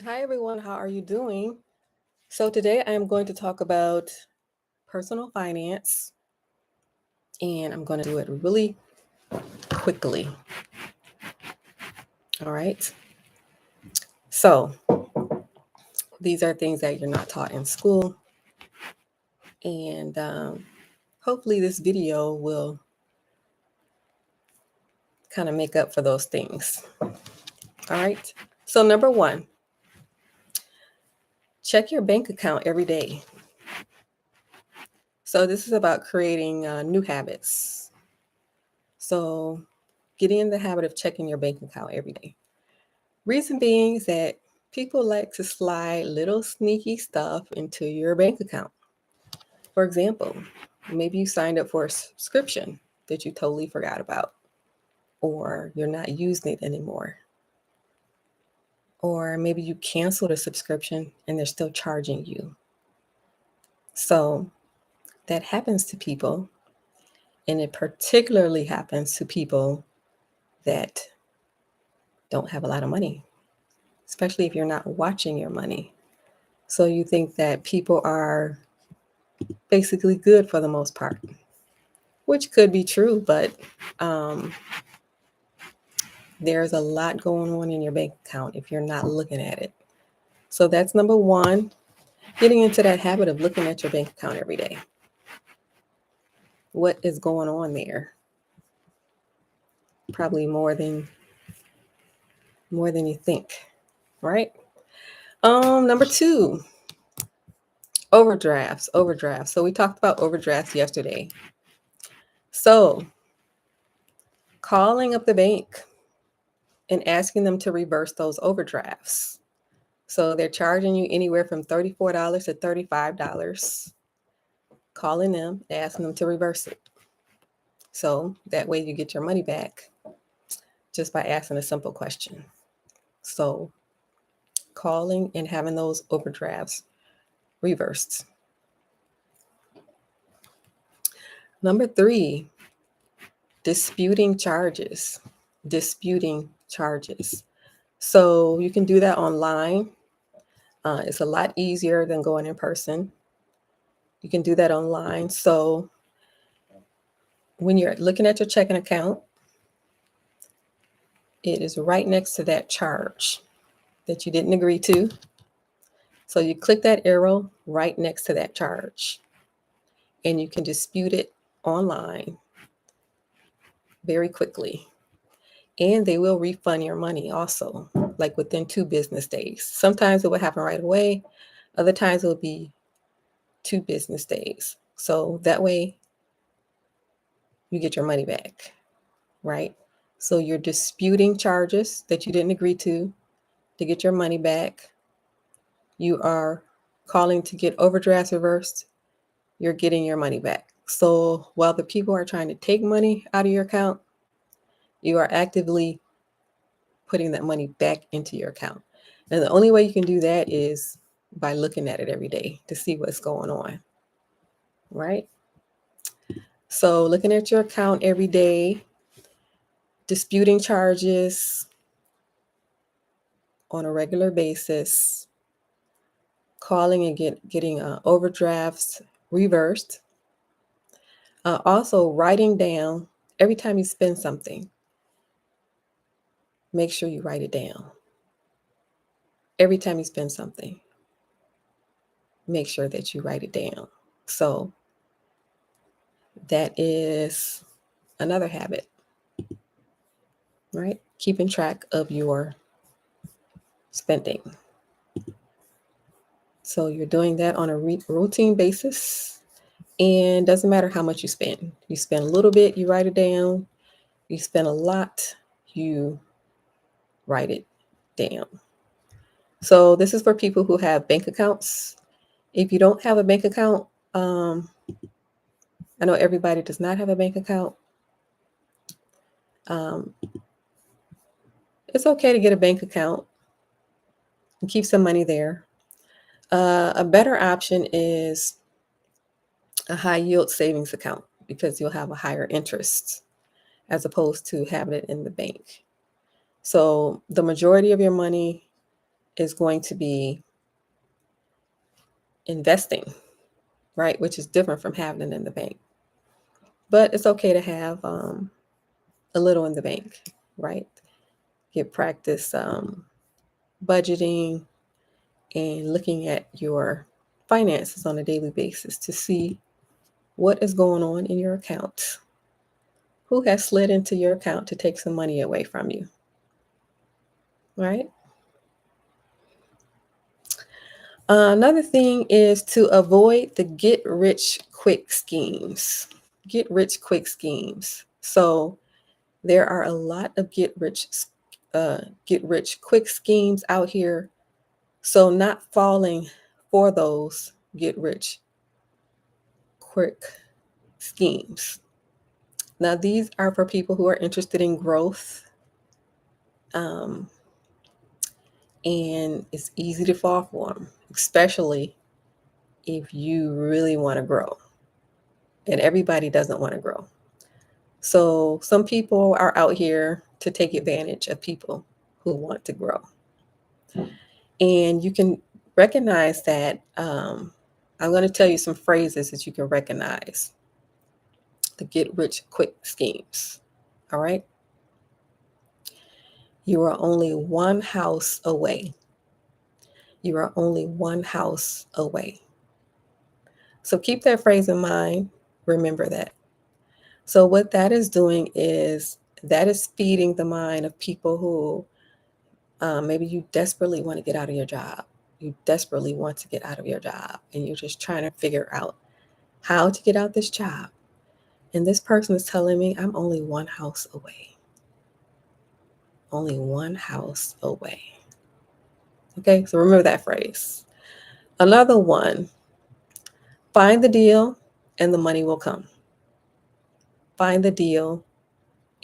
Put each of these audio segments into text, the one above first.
Hi, everyone. How are you doing? So, today I am going to talk about personal finance, and I'm going to do it really quickly. All right. So, these are things that you're not taught in school, and hopefully, this video will kind of make up for those things. All right. So, number one, check your bank account every day. So, this is about creating new habits. So, getting in the habit of checking your bank account every day. Reason being is that people like to slide little sneaky stuff into your bank account. For example, maybe you signed up for a subscription that you totally forgot about, or you're not using it anymore. Or maybe you canceled a subscription and they're still charging you. So that happens to people, and it particularly happens to people that don't have a lot of money, especially if you're not watching your money. So you think that people are basically good for the most part, which could be true, but um, there's a lot going on in your bank account if you're not looking at it. So that's number one, getting into that habit of looking at your bank account every day. What is going on there? Probably more than you think, right? Number two, overdrafts. So we talked about overdrafts yesterday. So calling up the bank and asking them to reverse those overdrafts. So they're charging you anywhere from $34 to $35. Calling them, asking them to reverse it. So that way you get your money back just by asking a simple question. So calling and having those overdrafts reversed. Number three, disputing charges. Disputing charges. So you can do that online. It's a lot easier than going in person. You can do that online. So when you're looking at your checking account, it is right next to that charge that you didn't agree to. So you click that arrow right next to that charge, and you can dispute it online very quickly. And they will refund your money also, like within 2 business days. Sometimes it will happen right away, other times it will be 2 business days. So that way you get your money back, right? So you're disputing charges that you didn't agree to get your money back. You are calling to get overdrafts reversed, you're getting your money back. So while the people are trying to take money out of your account, you are actively putting that money back into your account. And the only way you can do that is by looking at it every day to see what's going on, right? So looking at your account every day, disputing charges on a regular basis, calling and getting overdrafts reversed. Also, writing down every time you spend something, make sure you write it down. Every time you spend something, make sure that you write it down. So that is another habit, right? Keeping track of your spending. So you're doing that on a routine basis, and doesn't matter how much you spend. You spend a little bit, you write it down. You spend a lot, you write it down. So this is for people who have bank accounts. If you don't have a bank account, I know everybody does not have a bank account. Um, it's okay to get a bank account and keep some money there. A better option is a high yield savings account because you'll have a higher interest as opposed to having it in the bank. So the majority of your money is going to be investing, right? Which is different from having it in the bank. But it's okay to have a little in the bank, right? Get practice budgeting and looking at your finances on a daily basis to see what is going on in your account. Who has slid into your account to take some money away from you, right? Another thing is to avoid the get rich quick schemes. Get rich quick schemes. So there are a lot of get rich quick schemes out here. So not falling for those get rich quick schemes. Now these are for people who are interested in growth. And it's easy to fall for them, especially if you really want to grow. And everybody doesn't want to grow. So some people are out here to take advantage of people who want to grow. And you can recognize that. I'm going to tell you some phrases that you can recognize the get rich quick schemes. All right. You are only one house away. You are only one house away. So keep that phrase in mind. Remember that. So what that is doing is that is feeding the mind of people who maybe you desperately want to get out of your job. You desperately want to get out of your job and you're just trying to figure out how to get out this job. And this person is telling me I'm only one house away. Only one house away. Okay, so remember that phrase. Another one, find the deal and the money will come. Find the deal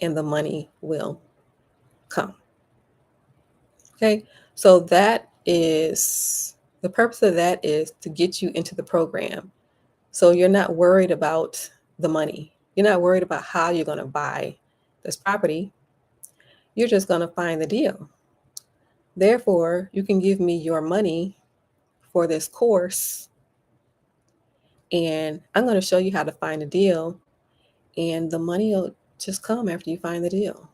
and the money will come. Okay, so that is the purpose of that is to get you into the program. So you're not worried about the money. You're not worried about how you're going to buy this property. You're just going to find the deal. Therefore, you can give me your money for this course, and I'm going to show you how to find a deal, and the money will just come after you find the deal.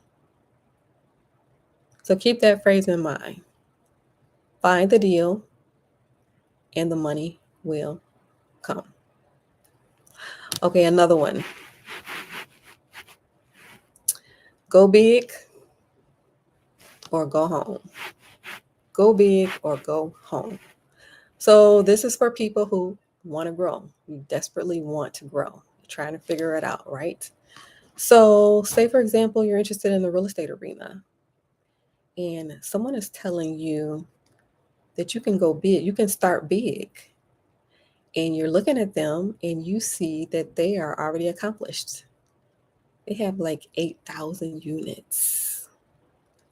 So keep that phrase in mind. Find the deal, and the money will come. Okay, another one. Go big or go home. Go big or go home. So this is for people who want to grow. You desperately want to grow. You're trying to figure it out, right? So say, for example, you're interested in the real estate arena and someone is telling you that you can go big, you can start big. And you're looking at them and you see that they are already accomplished. They have like 8,000 units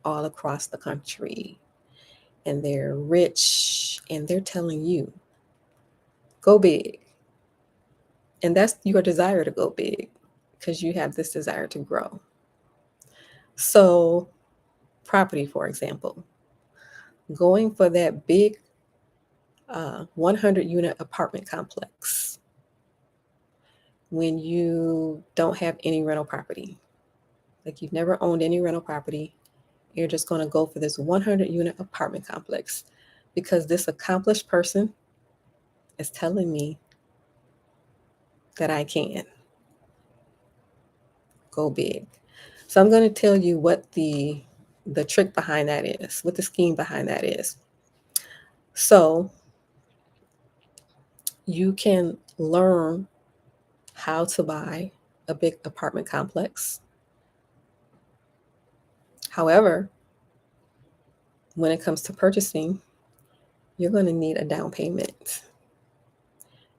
all across the country. And they're rich and they're telling you, go big. And that's your desire to go big because you have this desire to grow. So, property, for example, going for that big 100 unit apartment complex when you don't have any rental property, like you've never owned any rental property, you're just going to go for this 100 unit apartment complex because this accomplished person is telling me that I can go big. So I'm going to tell you what the trick behind that is, what the scheme behind that is. So you can learn how to buy a big apartment complex. However, when it comes to purchasing, you're going to need a down payment.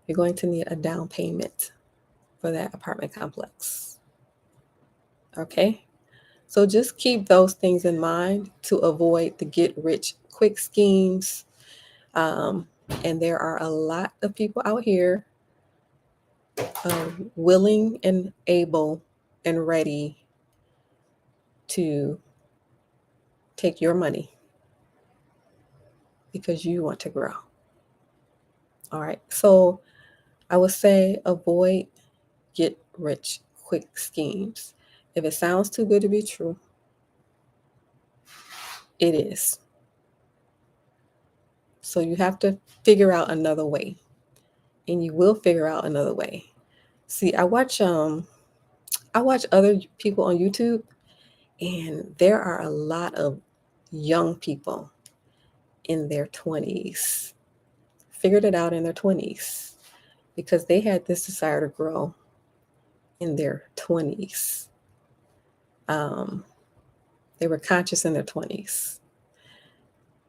You're going to need a down payment for that apartment complex. Okay? So just keep those things in mind to avoid the get rich quick schemes. And there are a lot of people out here willing and able and ready to take your money because you want to grow. All right. So I would say avoid get rich quick schemes. If it sounds too good to be true, it is. So you have to figure out another way, and you will figure out another way. See, I watch other people on YouTube, and there are a lot of young people in their 20s, figured it out in their 20s because they had this desire to grow in their 20s. They were conscious in their 20s,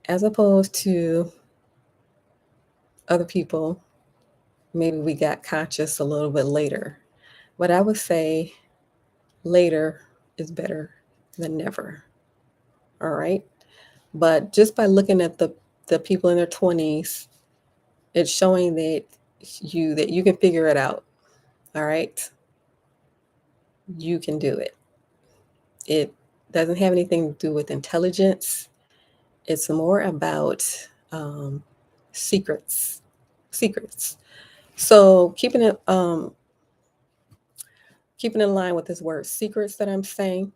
as opposed to other people. Maybe we got conscious a little bit later. But I would say later is better than never. All right. But just by looking at the people in their 20s, it's showing that you can figure it out. All right. You can do it. It doesn't have anything to do with intelligence. It's more about secrets. Secrets. So keeping in line with this word secrets that I'm saying,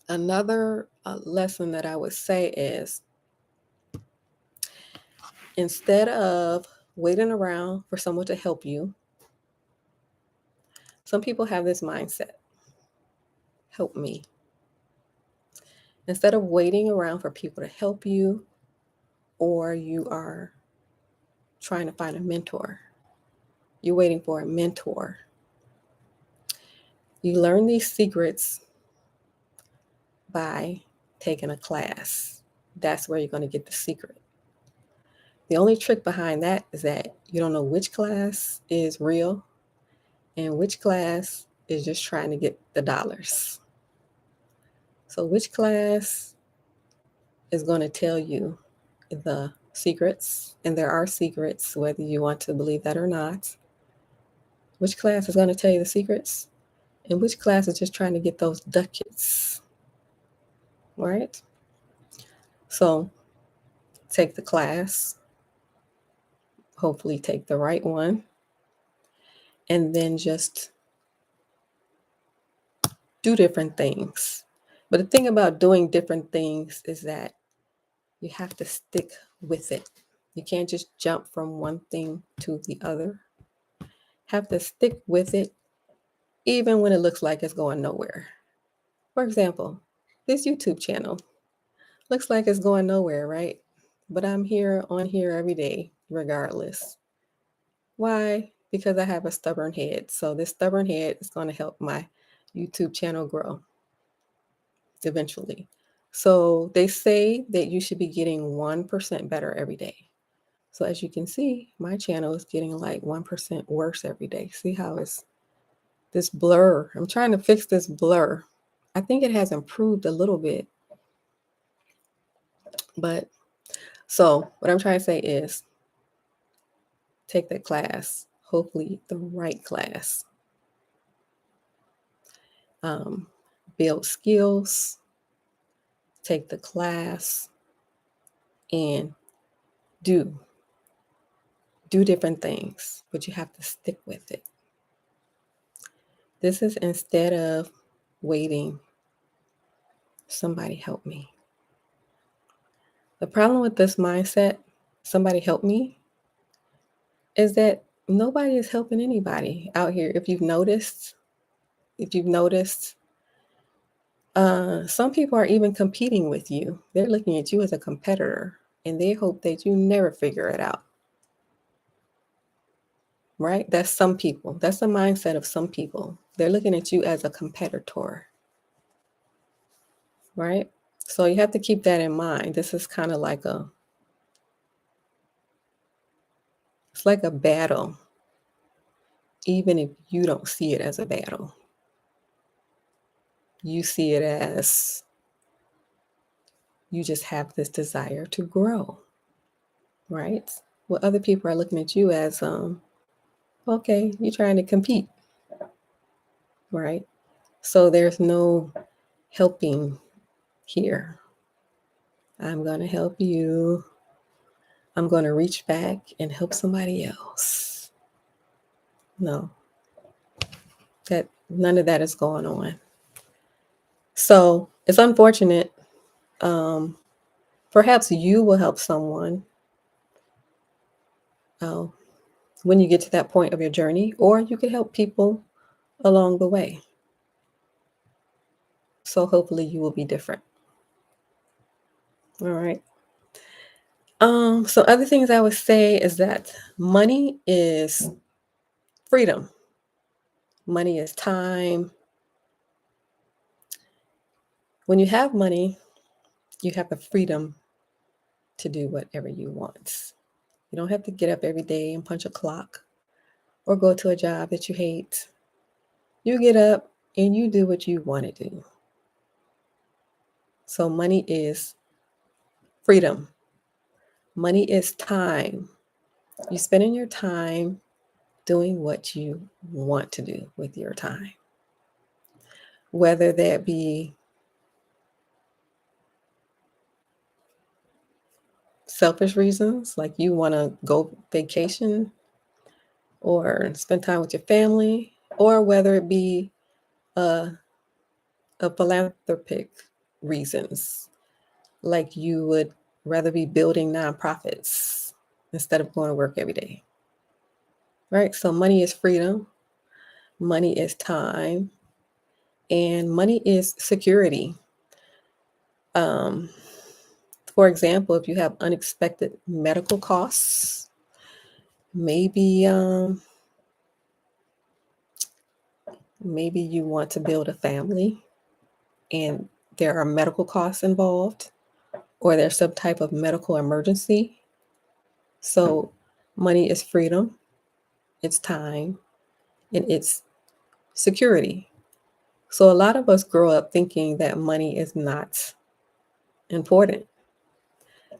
another lesson that I would say is instead of waiting around for someone to help you, some people have this mindset, help me. Instead of waiting around for people to help you, or you are trying to find a mentor, you're waiting for a mentor. You learn these secrets by taking a class. That's where you're going to get the secret. The only trick behind that is that you don't know which class is real and which class is just trying to get the dollars. So which class is going to tell you the secrets, and there are secrets, whether you want to believe that or not. Which class is going to tell you the secrets, and which class is just trying to get those ducats, right? So take the class, hopefully take the right one, and then just do different things. But the thing about doing different things is that you have to stick with it. You can't just jump from one thing to the other. Have to stick with it even when it looks like it's going nowhere. For example, this YouTube channel looks like it's going nowhere, right? But I'm on here every day regardless. Why? Because I have a stubborn head. So this stubborn head is going to help my YouTube channel grow eventually. So they say that you should be getting 1% better every day. So as you can see, my channel is getting like 1% worse every day. See how it's this blur? I'm trying to fix this blur. I think it has improved a little bit. But so what I'm trying to say is take that class, hopefully the right class. Build skills, take the class, and do different things, but you have to stick with it. This is instead of waiting, somebody help me. The problem with this mindset, somebody help me, is that nobody is helping anybody out here. If you've noticed, some people are even competing with you. They're looking at you as a competitor, and they hope that you never figure it out. Right? That's some people. That's the mindset of some people. They're looking at you as a competitor. Right? So you have to keep that in mind. This is kind of like it's like a battle, even if you don't see it as a battle. You see it as you just have this desire to grow, right? Well, other people are looking at you as, okay, you're trying to compete, right? So there's no helping here. I'm going to help you. I'm going to reach back and help somebody else. No, that none of that is going on. So it's unfortunate. Perhaps you will help someone when you get to that point of your journey, or you could help people along the way. So hopefully you will be different. All right. So other things I would say is that money is freedom. Money is time. When you have money, you have the freedom to do whatever you want. You don't have to get up every day and punch a clock or go to a job that you hate. You get up and you do what you want to do. So money is freedom. Money is time. You're spending your time doing what you want to do with your time. Whether that be selfish reasons, like you want to go vacation or spend time with your family, or whether it be a philanthropic reasons, like you would rather be building nonprofits instead of going to work every day. Right? So money is freedom, money is time, and money is security. For example, if you have unexpected medical costs, maybe maybe you want to build a family and there are medical costs involved, or there's some type of medical emergency. So money is freedom, it's time, and it's security. So a lot of us grow up thinking that money is not important.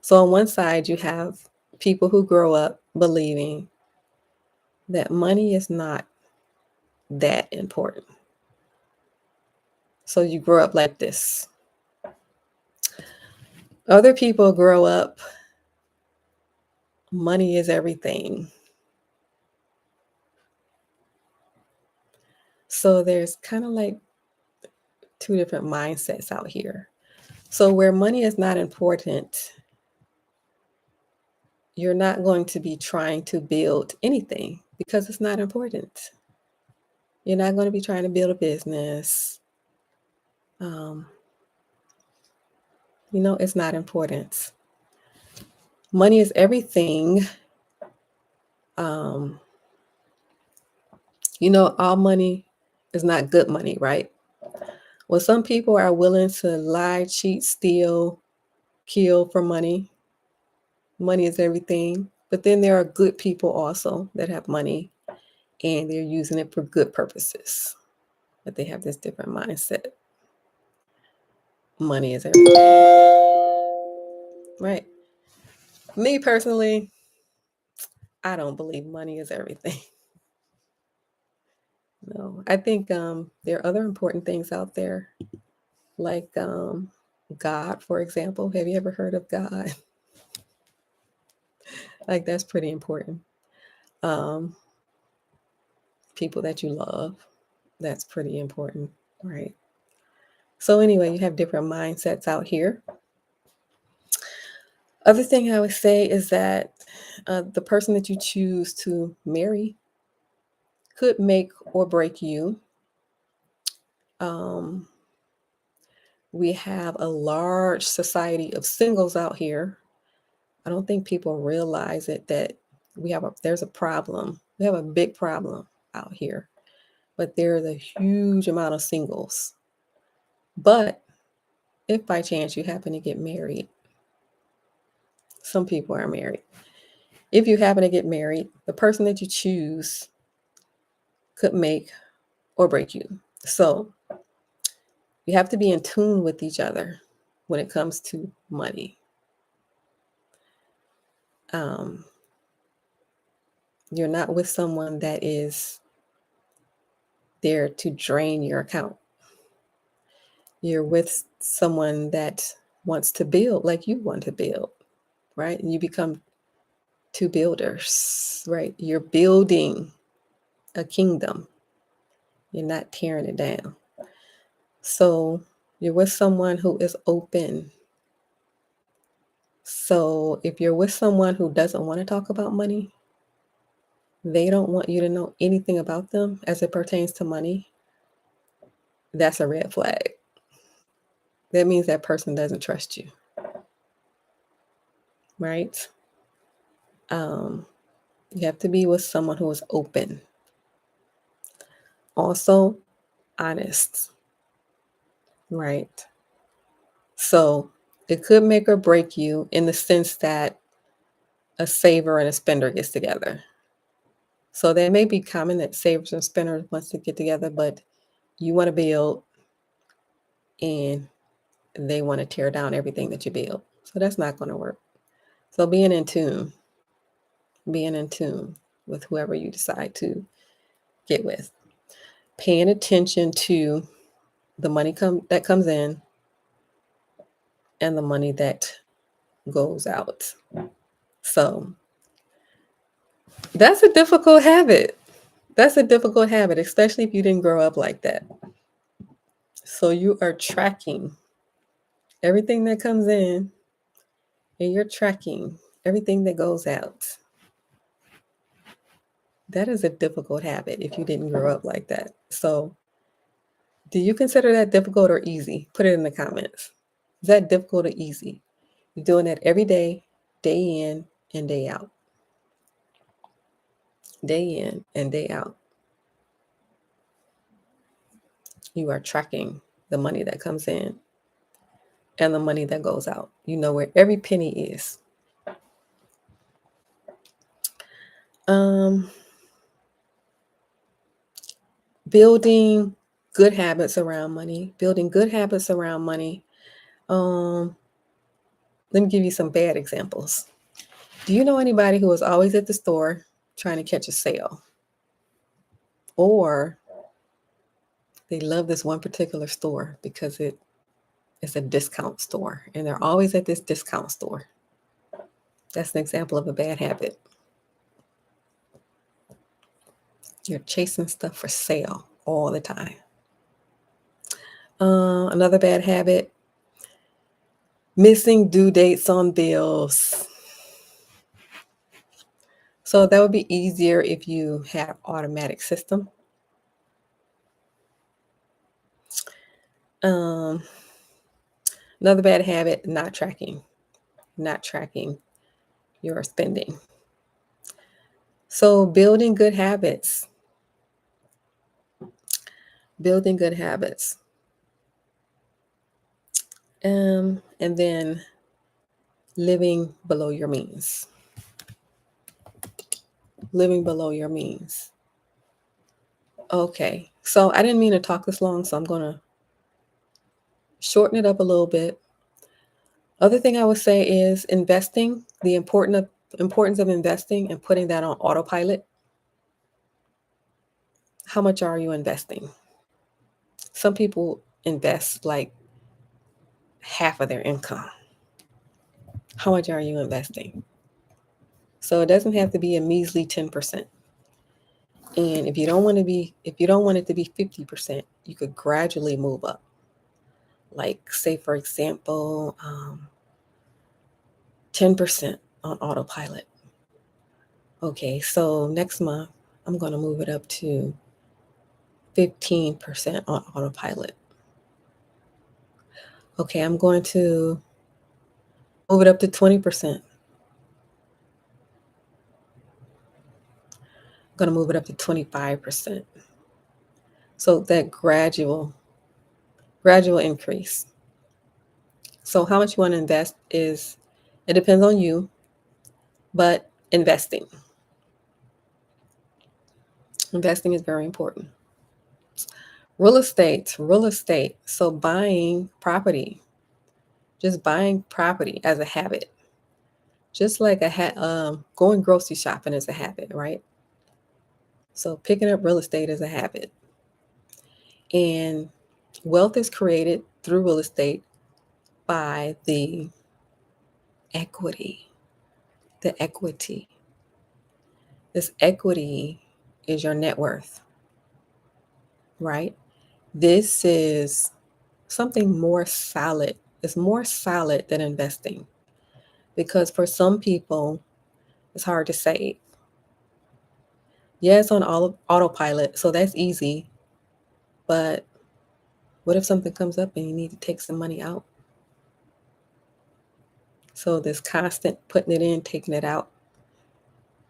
So on one side, you have people who grow up believing that money is not that important. So you grow up like this. Other people grow up, money is everything. So there's kind of like two different mindsets out here. So where money is not important, you're not going to be trying to build anything because it's not important. You're not going to be trying to build a business. It's not important. Money is everything. All money is not good money, right? Well, some people are willing to lie, cheat, steal, kill for money. Money is everything. But then there are good people also that have money and they're using it for good purposes. But they have this different mindset. Money is everything. Right. Me personally, I don't believe money is everything. No, I think there are other important things out there, like God, for example. Have you ever heard of God? Like that's pretty important. Um, People that you love, that's pretty important, right? So anyway, you have different mindsets out here. Other thing I would say is that the person that you choose to marry could make or break you. We have a large society of singles out here. I don't think people realize it that there's a problem. We have a big problem out here, but there's a huge amount of singles. But if by chance you happen to get married, some people are married. If you happen to get married, the person that you choose could make or break you. So you have to be in tune with each other when it comes to money. You're not with someone that is there to drain your account. You're with someone that wants to build like you want to build, right? And you become two builders, right? You're building a kingdom. You're not tearing it down. So you're with someone who is open. So if you're with someone who doesn't want to talk about money, they don't want you to know anything about them as it pertains to money, that's a red flag. That means that person doesn't trust you, right? You have to be with someone who is open. Also, honest, right? So it could make or break you in the sense that a saver and a spender gets together. So that may be common that savers and spenders wants to get together, but you want to build and they want to tear down everything that you build. So that's not going to work. So being in tune with whoever you decide to get with, paying attention to the money that comes in and the money that goes out. So that's a difficult habit. That's a difficult habit, especially if you didn't grow up like that. So you are tracking everything that comes in and you're tracking everything that goes out. That is a difficult habit if you didn't grow up like that. So do you consider that difficult or easy? Put it in the comments. Is that difficult or easy? You're doing that every day in and day out. Day in and day out. You are tracking the money that comes in and the money that goes out. You know where every penny is. Building good habits around money. Let me give you some bad examples. Do you know anybody who is always at the store trying to catch a sale? Or they love this one particular store because it's a discount store and they're always at this discount store. That's an example of a bad habit. You're chasing stuff for sale all the time. Another bad habit, missing due dates on bills. So that would be easier if you have automatic system. Another bad habit, not tracking your spending. So building good habits. And then living below your means. Okay, so I didn't mean to talk this long, so I'm going to shorten it up a little bit. Other thing I would say is investing, the importance of investing and putting that on autopilot. How much are you investing? Some people invest like half of their income. How much are you investing? So it doesn't have to be a measly 10%. And if you don't want it to be 50%, you could gradually move up. Like say, for example, 10% on autopilot. Okay, so next month, I'm going to move it up to 15% on autopilot. Okay, I'm going to move it up to 20%. I'm going to move it up to 25%. So that gradual increase. So how much you want to invest it depends on you, but investing is very important. Real estate. So buying property, just buying property as a habit, just like going grocery shopping is a habit, right? So picking up real estate is a habit. And wealth is created through real estate by the equity. This equity is your net worth, right? This is something more solid. It's more solid than investing because for some people, it's hard to save. Yeah, it's on autopilot, so that's easy. But what if something comes up and you need to take some money out? So this constant putting it in, taking it out,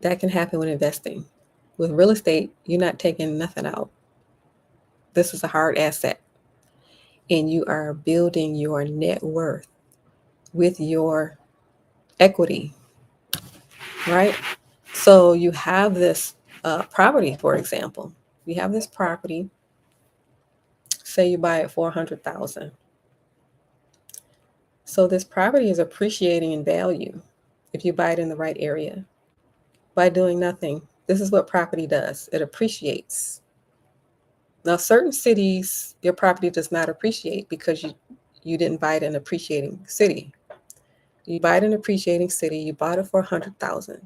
that can happen with investing. With real estate, you're not taking nothing out. This is a hard asset. And you are building your net worth with your equity, right? So you have this property, for example. You have this property, say you buy it for $100,000. So this property is appreciating in value if you buy it in the right area by doing nothing. This is what property does. It appreciates. Now, certain cities, your property does not appreciate because you didn't buy it in an appreciating city. You buy it in an appreciating city, you bought it for $100,000.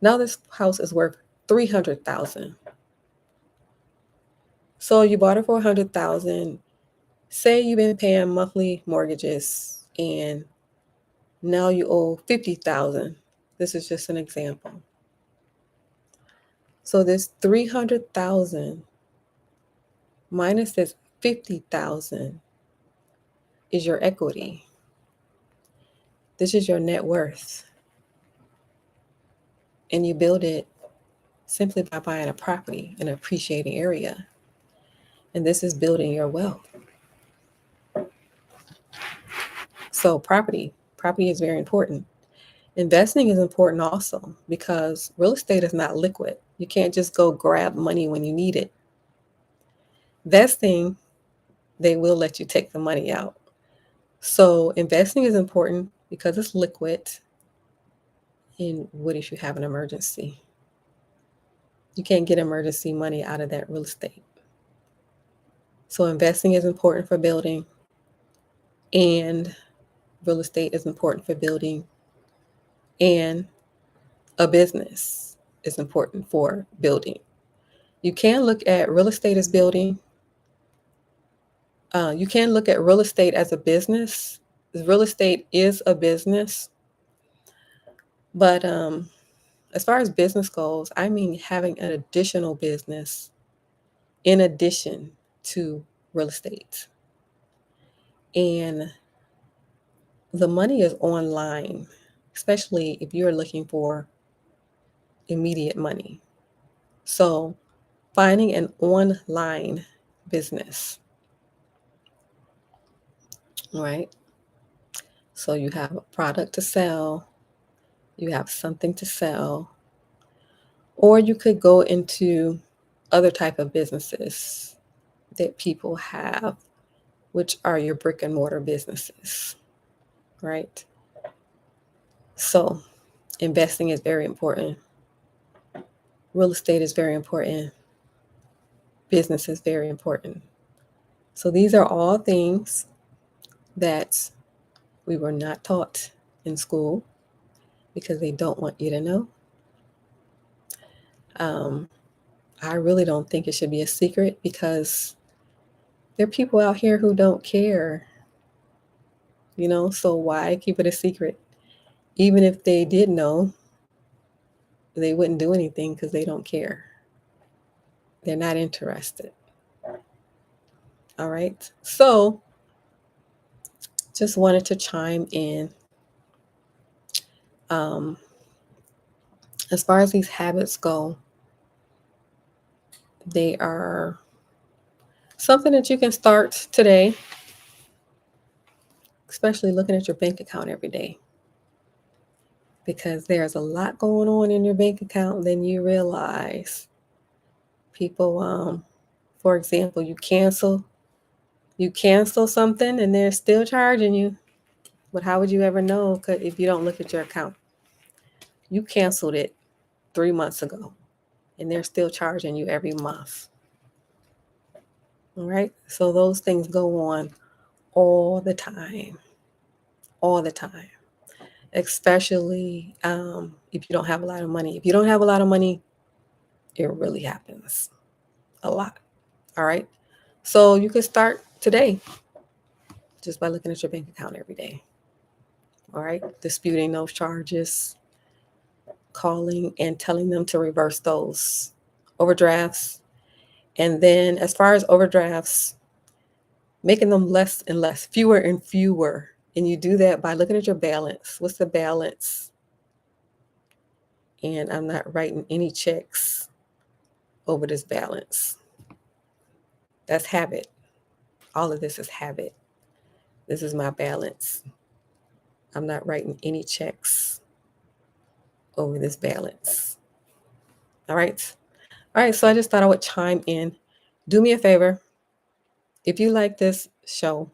Now this house is worth $300,000. So you bought it for $100,000. Say you've been paying monthly mortgages and now you owe $50,000. This is just an example. So this $300,000 minus this $50,000 is your equity. This is your net worth. And you build it simply by buying a property in an appreciating area. And this is building your wealth. So property is very important. Investing is important also because real estate is not liquid. You can't just go grab money when you need it. Investing, they will let you take the money out. So investing is important because it's liquid. And what if you have an emergency? You can't get emergency money out of that real estate. So investing is important for building, and real estate is important for building, and a business is important for building. You can look at real estate as building. You can look at real estate as a business. Real estate is a business. But as far as business goes, I mean having an additional business in addition to real estate. And the money is online, especially if you're looking for immediate money. So finding an online business, right? So you have a product to sell, you have something to sell, or you could go into other type of businesses that people have, which are your brick and mortar businesses, right? So investing is very important. Real estate is very important. Business is very important. So these are all things that we were not taught in school because they don't want you to know. I really don't think it should be a secret because there are people out here who don't care, so why keep it a secret? Even if they did know, they wouldn't do anything because they don't care. They're not interested. All right. So just wanted to chime in. As far as these habits go, they are something that you can start today, especially looking at your bank account every day. Because there's a lot going on in your bank account than you realize. People, for example, you cancel something and they're still charging you. But how would you ever know if you don't look at your account? You canceled it 3 months ago and they're still charging you every month. All right. So those things go on all the time. All the time. especially if you don't have a lot of money. If you don't have a lot of money, it really happens a lot. All right. So you can start today just by looking at your bank account every day. All right. Disputing those charges, calling and telling them to reverse those overdrafts. And then, as far as overdrafts, making them less and less, fewer and fewer. And you do that by looking at your balance. What's the balance? And I'm not writing any checks over this balance. That's habit. All of this is habit. This is my balance. I'm not writing any checks over this balance. All right. All right. So I just thought I would chime in. Do me a favor. If you like this show,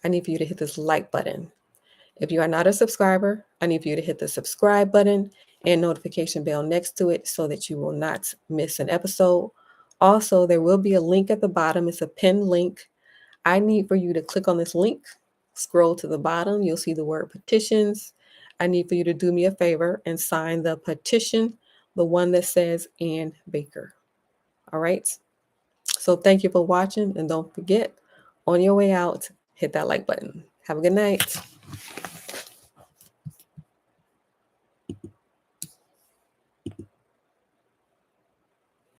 I need for you to hit this like button. If you are not a subscriber, I need for you to hit the subscribe button and notification bell next to it so that you will not miss an episode. Also, there will be a link at the bottom. It's a pinned link. I need for you to click on this link, scroll to the bottom. You'll see the word petitions. I need for you to do me a favor and sign the petition, the one that says Ann Baker. All right. So thank you for watching. And don't forget, on your way out, hit that like button. Have a good night.